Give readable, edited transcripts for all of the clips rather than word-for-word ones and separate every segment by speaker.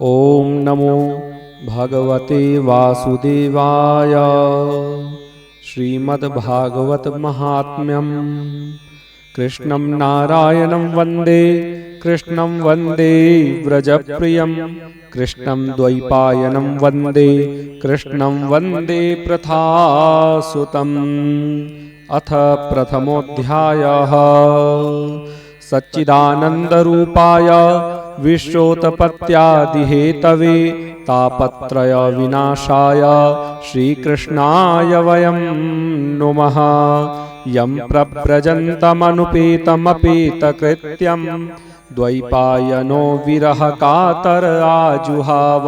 Speaker 1: ओम नमो भगवते वासुदेवाय। श्रीमद्भागवत महात्म्यम। कृष्णं नारायणं वन्दे कृष्णं वन्दे व्रजप्रियं कृष्णं द्वैपायनं वन्दे कृष्णं वन्दे प्रथासुतम्। अथ प्रथमोऽध्यायः। सच्चिदानन्दरूपाय विश्वोत्पत्त्यादिहेतवे तापत्रय विनाशाय श्रीकृष्णाय वयं नुमः। यं प्रव्रजन्तमनुपेतमपेतकृत्यं द्वैपायनो विरहकातर आजुहाव।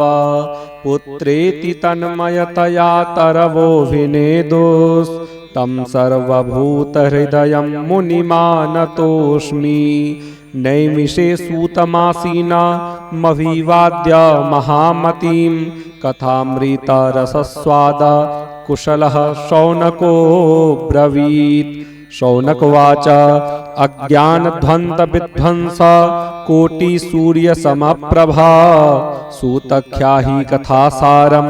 Speaker 1: पुत्रेति तन्मयतया तरवोऽभिनेदोस् तं सर्वभूतहृदयं मुनिमानतोऽस्मि। नैमिषे सूतमासीनामभिवाद्य महामतीं कथामृतरसस्वाद कुशलः शौनको ब्रवीत्। शौनकवाच अज्ञानध्वंसविध्वंस कोटिसूर्यसमप्रभा सूतख्याहि कथासारं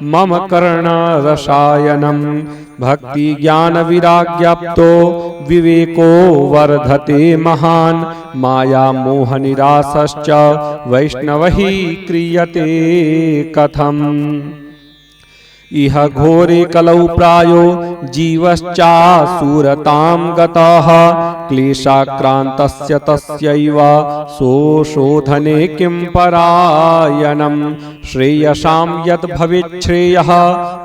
Speaker 1: मम कर्णरसायनं। भक्तिज्ञानविराग्याप्तो विवेको वर्धते महान् मायामोहनिरासश्च वैष्णवैः क्रियते कथम्। इह घोरे कलौ प्रायो जीवश्चासुरतां गतः क्लेशाक्रान्तस्य तस्यैव सोऽशोधने किं परायणम्। श्रेयसां यद् भवेत् श्रेयः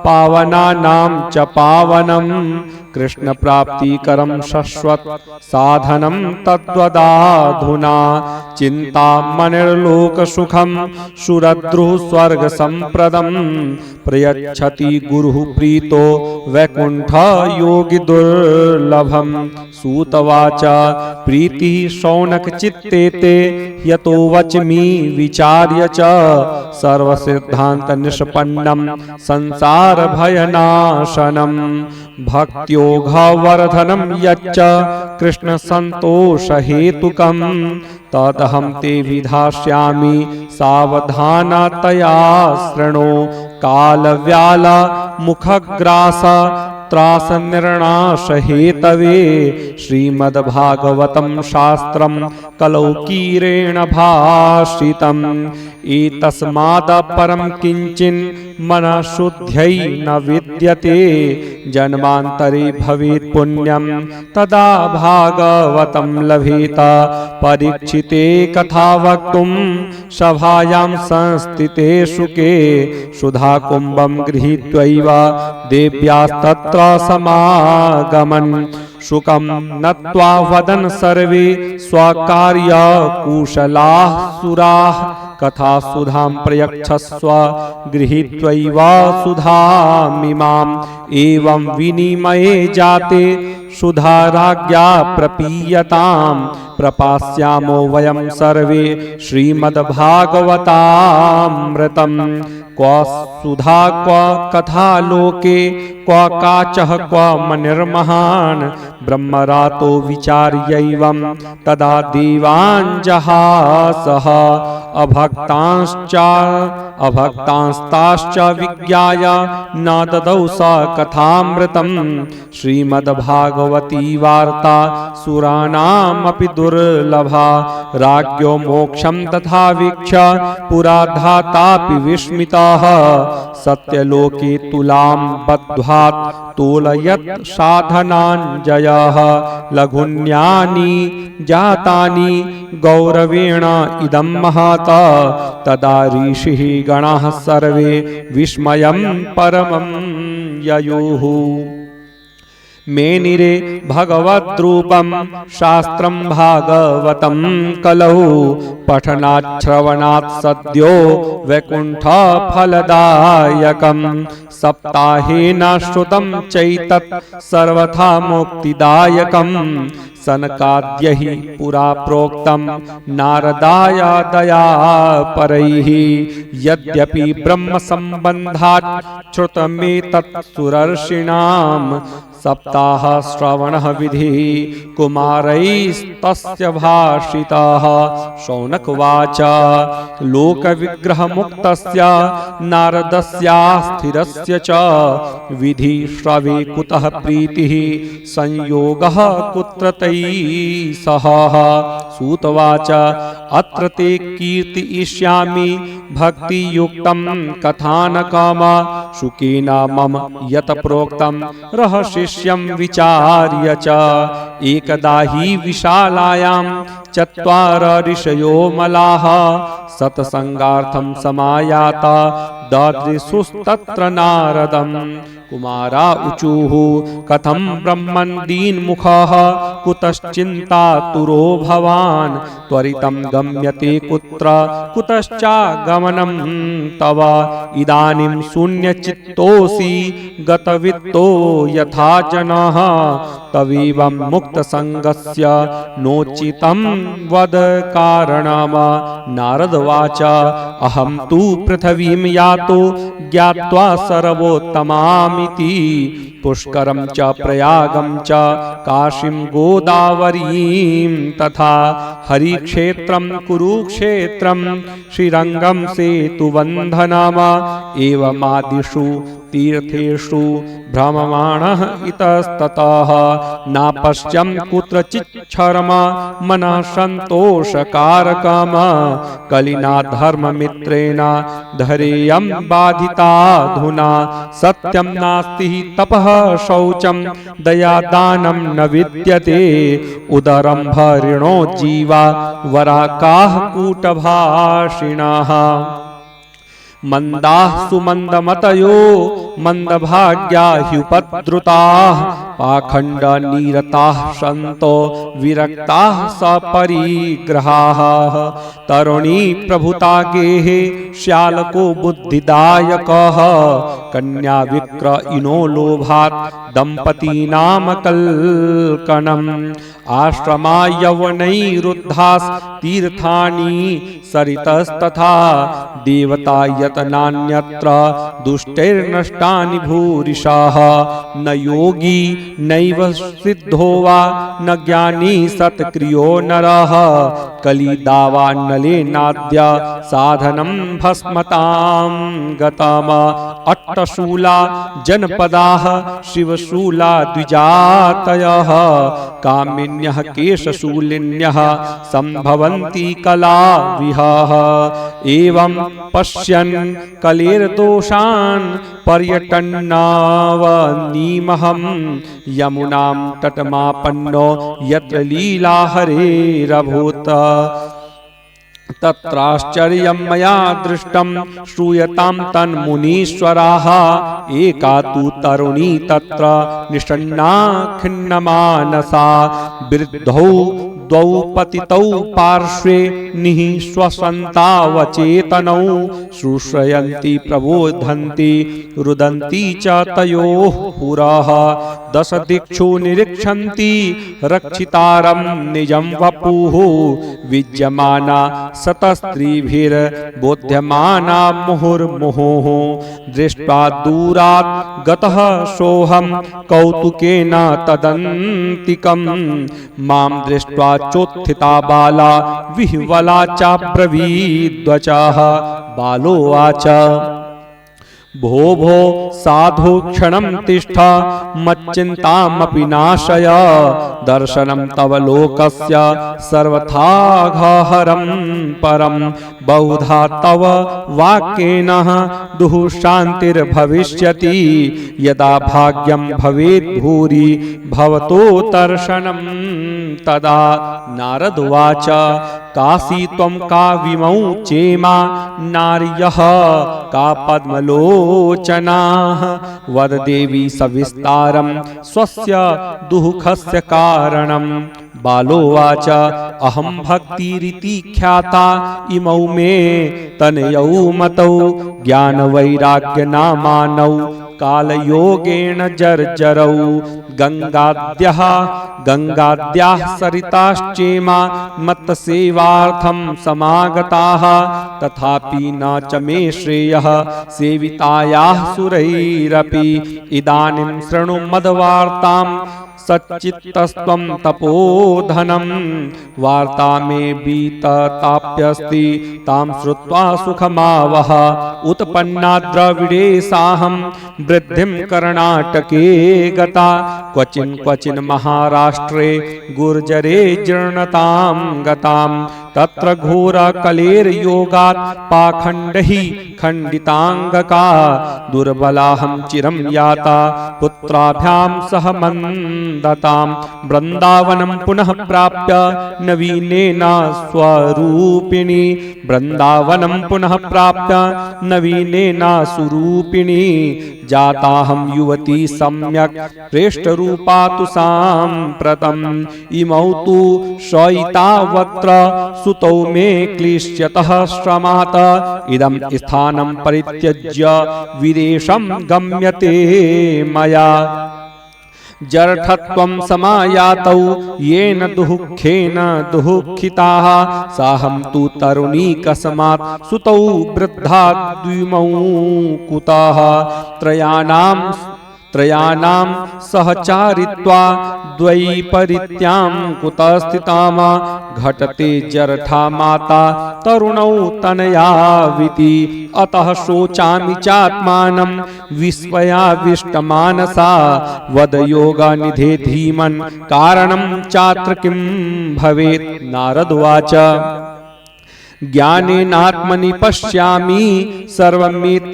Speaker 1: पावनानां च पावनम्। कृष्णप्राप्तिकरं शश्वत् साधनं तद्वदाधुना। चिन्तामणिर्लोकसुखं सुरद्रुः स्वर्गसम्प्रदम् प्रयच्छति गुरुः प्रीतो वैकुण्ठ योगि दुर्लभम्। सूतवाच प्रीतिः शौनकचित्ते ते यतो वच्मि विचार्य च सर्वसिद्धान्तनिष्पन्नं संसारभयनाशनं। भक्त्योगवर्धनं यच्च कृष्णसन्तोषहेतुकं तदहं ते विधास्यामि सावधानतया शृणु। कालव्याल मुखग्रास त्रासनिर्णाशहेतवे श्रीमद्भागवतं शास्त्रं कलौकीरेण भाषितम्। एतस्मादपरं किञ्चिन् मनःशुद्ध्यै न विद्यते। जन्मान्तरे भवेत् पुण्यं तदा भागवतं लभेत। परीक्षिते कथा वक्तुं सभायां संस्थिते शुके सुधाकुम्भं गृहीत्वैव देव्यास्तत्र समागमन्। शुकं नत्वा वदन् सर्वे स्वकार्यकुशलाः सुराः कथा सुधां प्रयच्छस्व गृहीत्वैव सुधामिमाम्। एवं विनिमये जाते सुधाराज्ञा प्रपीयताम्। प्रपास्यामो वयं सर्वे श्रीमद्भागवतामृतम्। क्व सुधा क्व कथा लोके क्व काचः क्व मनिर्महान्। ब्रह्मरातो विचार्यैवं तदा देवाञ्जहासः। अभक्तांस्ताश्च विज्ञाय न ददौ स कथामृतम्। श्रीमद्भागवती वार्ता सुराणामपि दुर्लभा। राज्ञो मोक्षं तथा वीक्ष्य पुरा धातापि विस्मितः। सत्यलोके तुलां बध्वात् तोलयत् साधनाञ्जयः। लघुन्यानि जातानि गौरवेण इदं महत्। तदा ऋषिः गणाः सर्वे विस्मयं परमं ययुः। मेनिरे भगवद्रूपं शास्त्रं भागवतं कलौ। पठनाच्छ्रवणात् सद्यो वैकुण्ठफलदायकम्। सप्ताहेन श्रुतं चैतत् सर्वथा मुक्तिदायकम्। सनकाद्यैः पुरा प्रोक्तं नारदाय दयापरैः। यद्यपि ब्रह्मसम्बन्धात् श्रुतमेतत् सुरर्षिणां सप्ताह श्रवणः विधि कुमारैस्तस्य भाषितः। शौनक उवाच लोकविग्रहमुक्तस्य नारदस्य स्थिरस्य च विधि श्रवे कुतः प्रीतिः संयोगः कुत्र तैः सह। सूत उवाच अत्र ते कीर्तयिष्यामि भक्तियुक्तं कथानकम् शुकेन मम यत् प्रोक्तं रहस्यं विचार्य च। एकदा हि विशालायां चत्वार ऋषयो मलाः सत्संगार्थं समायाता ददृशुस्तत्र नारदम्। कुमारा ऊचुः कथं ब्रह्मन् दीनमुखः कुतश्चिन्तातुरो भवान् त्वरितं गम्यते कुत्र कुतश्चागमनं तव। इदानीं शून्यचित्तोऽसि गतवित्तो यथा जनः तवेवं मुक्तसङ्गस्य नोचितं वद कारणम्। नारद उवाच अहं तु पृथिवीं यातो ज्ञात्वा सर्वोत्तमामिति पुष्करं च प्रयागं च काशीं गोदावरीं तथा हरिक्षेत्रं कुरुक्षेत्रं श्रीरङ्गं सेतुबन्धनम् एवमादिषु तीर्थेषु भ्रममाणः इतस्ततः नापश्यं कुत्रचिच्छर्म मनः सन्तोषकारकम्। कलिना धर्ममित्रेण धैर्यं बाधिताधुना सत्यं नास्ति तपः शौचं दयादानं न विद्यते। उदरं भरिणो जीवा वराकाः कूटभाषिणः मंदाः सुमन्दमतयो मंदभाग्या ह्युपद्रुताः पाखण्डनिरताः सन्तो विरक्ताः सपरिग्रहाः। तरुणी प्रभुता गेः श्यालको बुद्धिदायकः कन्या विक्रयिनो लोभात् दम्पतीनामकल्कनम्। आश्रमा यवनैरुद्धास्तीर्थानि सरितस्तथा देवता यतनान्यत्र दुष्टैर्नष्टानि भूरिशः। न योगी नैव सिद्धो वा न ज्ञानी सत्क्रियो नरः कलिदावान्नलेनाद्य साधनं भस्मतां गतम्। अट्टशूला जनपदाः शिवशूला द्विजातयः कामिन्यः केशशूलिन्यः सम्भवन्ति कलाविहः। एवं पश्यन् कलेर्दोषान् पर्यटन्नावनीमहं यमुनां तटमापन्नो यत्र लीला हरेरभूत्। तत्राश्चर्यं मया दृष्टं श्रूयतां तन्मुनीश्वराः। एका तु तरुणी तत्र निषण्णा खिन्नमानसा वृद्धौ द्वौ पतितौ पार्श्वे निःश्वसन्तावचेतनौ शुश्रयन्ति प्रबोधन्ति रुदन्ति च तयोः पुरः। दश दिक्षु निरीक्षन्ति रक्षितारं निजं वपुः विद्यमाना शतस्त्रीभिर्बोध्यमाना मुहुर्मुहुः। दृष्ट्वा दूरात् गतः सोऽहं कौतुकेन तदन्तिकं मां दृष्ट्वा चोत्थिता बाला विह्वला चाब्रवीद्वचः। बालोवाच भो भो साधु क्षणं तिष्ठ मच्चिन्तामपि नाशय दर्शनं तव लोकस्य सर्वथाघहरं परं बहुधा तव वाक्येन दुःशान्तिर्भविष्यति यदा भाग्यं भवेत् भूरि भवतो दर्शनं तदा। नारद उवाच काशी त्वं का विमौ चेमा नार्यः का पद्मलोचनाः वद देवी सविस्तारं स्वस्य दुःखस्य कारणम्। बालोवाच अहं भक्तिरिति ख्याता इमौ मे तनयौ मतौ ज्ञानवैराग्यनामानौ कालयोगेन जर्जरौ गंगाद्याः सरिताश्चेमा मत्तसेवार्थं समागताः तथापि न च मे श्रेयः सेवितायाः सुरैरपि इदानीं शृणु मद्वार्तां सच्चित्तस्त्वं तपोधनं वार्ता मे बीतताप्यस्ति तां श्रुत्वा सुखमावह उत्पन्ना द्रविडेशाहं वृद्धिं कर्णाटके गता क्वचिन् महाराष्ट्रे गुर्जरे जीर्णतां गतां तत्र घोरकलेर्योगात् पाखण्डैः खण्डिताङ्गका दुर्बलाहं चिरं याता पुत्राभ्यां सह मन्दतां वृन्दावनं पुनः प्राप्य नवीनेन स्वरूपिणी वृन्दावनं पुनः प्राप्य नवीनेन सुरूपिणी जाताहं युवती सम्यक् प्रेष्ठरूपा तु साम्प्रतम् इमौ तु शयितावत्र सुतौ मे क्लिश्यतः श्रमात् इदं स्थानं परित्यज्य विदेशं गम्यते मया जरठत्वं समायातौ येन दुःखेन दुःखिताः साहं तु तरुणी कस्मात् सुतौ वृद्धा द्विमौ कुतः त्रयाणां सहचारित्वा द्वैपरित्यां कुतस्थिताम घटते जरठा माता तरुणौ तनयाविति अतः शोचामि चात्मानं विस्मयाविष्टमानसा वदयोगनिधे धीमन् कारणं चात्र किं भवेत् नारदोवाच ज्ञानेनात्मनि पश्यामि सर्वमेतत्तवानघे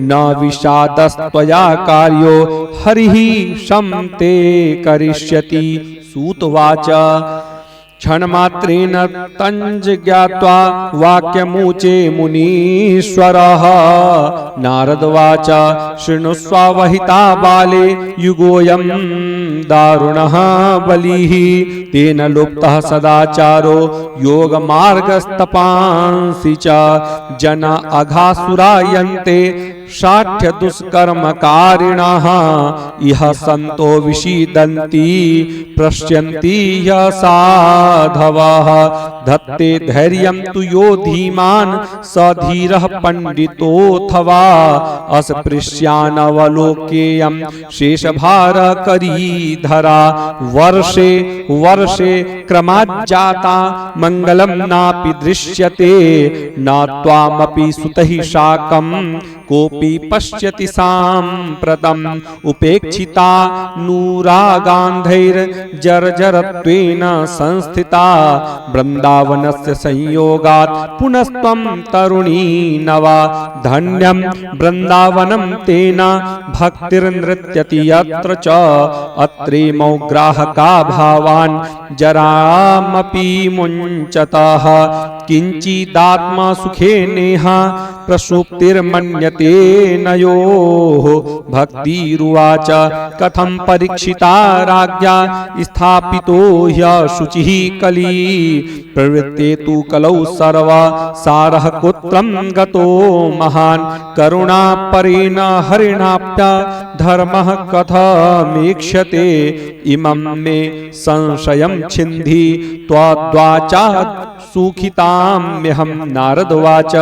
Speaker 1: न विषादस्त्वया कार्यो हरिः शं ते करिष्यति सूतवाच क्षणमात्रेण तञ्ज ज्ञात्वा वाक्यमुचे मुनीश्वरः नारदवाच शृणुष्वहिता बाले युगोऽयं दारुणः बलिः तेन लुप्तः सदाचारो योगमार्गस्तपांसि च जना अघासुरायन्ते शाठ्य दुष्कर्मकारिणः इह सन्तो विषीदन्ति पश्यन्ति साधवः धत्ते धैर्यं तु यो धीमान् स धीरः पण्डितोऽथवा अस्पृश्यानवलोकेयं शेषभारकरीधरा वर्षे वर्षे क्रमाज्जाता मङ्गलं नापि दृश्यते न त्वामपि सुतैः शाकं कोऽपि पश्यति साम्प्रतम् उपेक्षिता नूरागान्धैर्जर्जरत्वेन संस्थिता वृन्दावनस्य संयोगात् पुनस्त्वं तरुणी नवा धन्यं वृन्दावनं तेन भक्तिर्नृत्यति यत्र च अत्रेमौ ग्राहका भावान् जरामपि मुञ्चतः किञ्चिदात्मसुखे नेह प्रसुप्तिर्मन्यते नयोः भक्तिरुवाच कथं परीक्षिता राज्ञा स्थापितो ह्यशुचिः कली प्रवृत्ते तु कलौ सर्व सारः कुत्रं गतो महान् करुणापरेण हरिणाप्य धर्मः कथमेक्ष्यते इमं मे संशयं छिन्धि त्वद्वाचा सुखिताम्यहं नारदवाच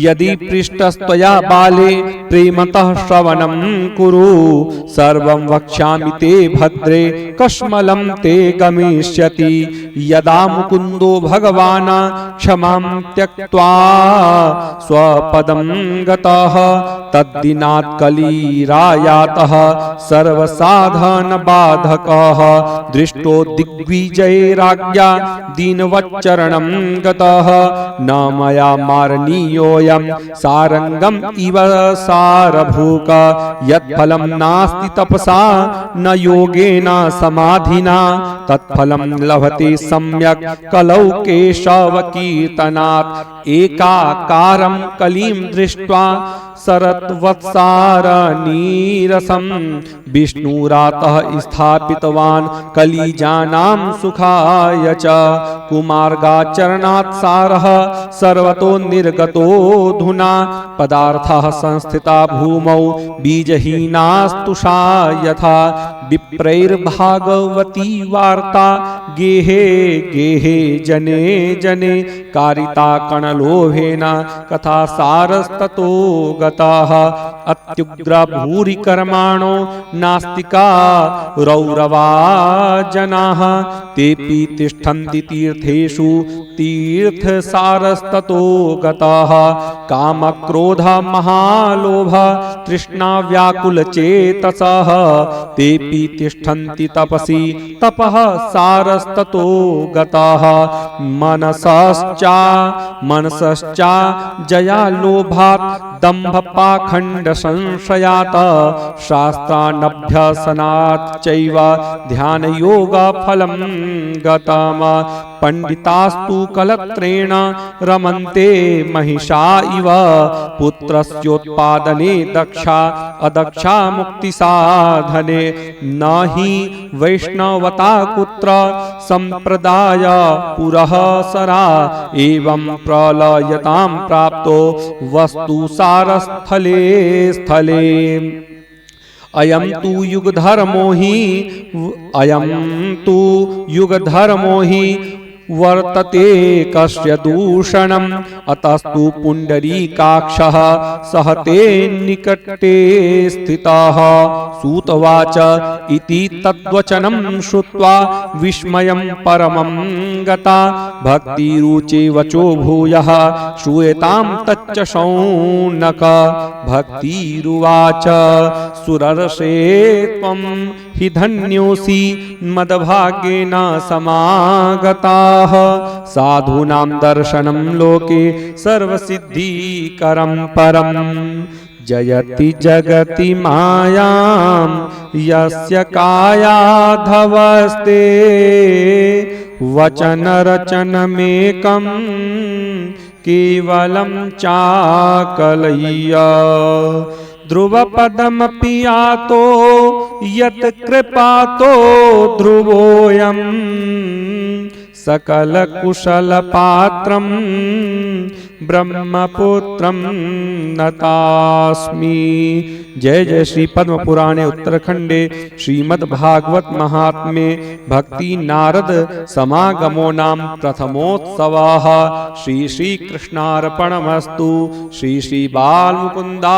Speaker 1: यदि पृष्टस्त्वया बाले प्रेमतः श्रवणं कुरु सर्वं वक्ष्यामि ते भद्रे कश्मलं ते गमिष्यति यदा मुकुन्दो भगवान् क्षमां त्यक्त्वा स्वपदं गतः तद्दिनात् कलिरायातः सर्वसाधनबाधकः दृष्टो दिग्विजयराज्ञा दीनवच्चरणं गतः न मया मारणीयो सारंगम इव सारभूक यत्फलं नास्ति तपसा न योगेन समाधिना तत्फलं लभते सम्यक् कलौ केशव कीर्तनात् एकाकारं कलिं दृष्ट्वा सरत शरत्वत्सार नीरसं विष्णुरातः स्थापितवान् कलिजानां सुखाय च कुमार्गाचरणात्सारः सर्वतो निर्गतोऽधुना पदार्थः संस्थिता भूमौ बीजहीनास्तुषा यथा विप्रैर्भागवती वार्ता गेहे गेहे जने जने कारिता कणलोभेन कथा सारस्ततो गताः अत्युग्र भूरि कर्माणो नास्तिका रौरवा जनाः तेऽपि तिष्ठन्ति तीर्थेषु तीर्थसारस्ततो गताः कामक्रोध महालोभ तृष्णा व्याकुलचेतसः तेऽपि तिष्ठन्ति तपसि तपः सारस्ततो गताः मनसश्चा जया लोभात् दम्भ पाखंड संशयात् शास्त्रानभ्यसनात् चैव ध्यान योग फलं गतम पंडितास्तु कलत्रेण रमन्ते महिषा इव पुत्रस्योत्पादने दक्षा अदक्षा मुक्ति साधने न हि वैष्णवता कुत्र संप्रदाय पुरःसरा एवं प्रलयतां प्राप्तो वस्तु सारस्थले स्थले अयं तु युगधर्मो हि वर्तते कस्य दूषणम् अतस्तु पुंडरीकाक्षः सहते निकटे स्थितः सूतवाच इति तद्वचनं श्रुत्वा विस्मयं परमं गता भक्तिरुचे वचो भूयः श्रूयतां तच्च शौनक भक्तिरुवाच सुरर्षे त्वं हि धन्योऽसि मद्भाग्येन समागताः साधूनां दर्शनं लोके सर्वसिद्धिकरं परम् जयति जगति मायां यस्य कायाधवस्ते वचन रचनमेकं केवलं चाकलय्य ध्रुवपदमपि यातो यत् कृपातो ध्रुवोऽयं सकल कुशल पात्रं ब्रह्मपुत्रं नतास्मि। जय जय श्री पद्म पुराणे उत्तरखंडे श्रीमद्भागवत महात्म्ये भक्ति नारद समागमो नाम प्रथमोत्सवः। श्री श्री कृष्णार्पणमस्तु। श्री श्री बाल मुकुंदार्पणमस्तु।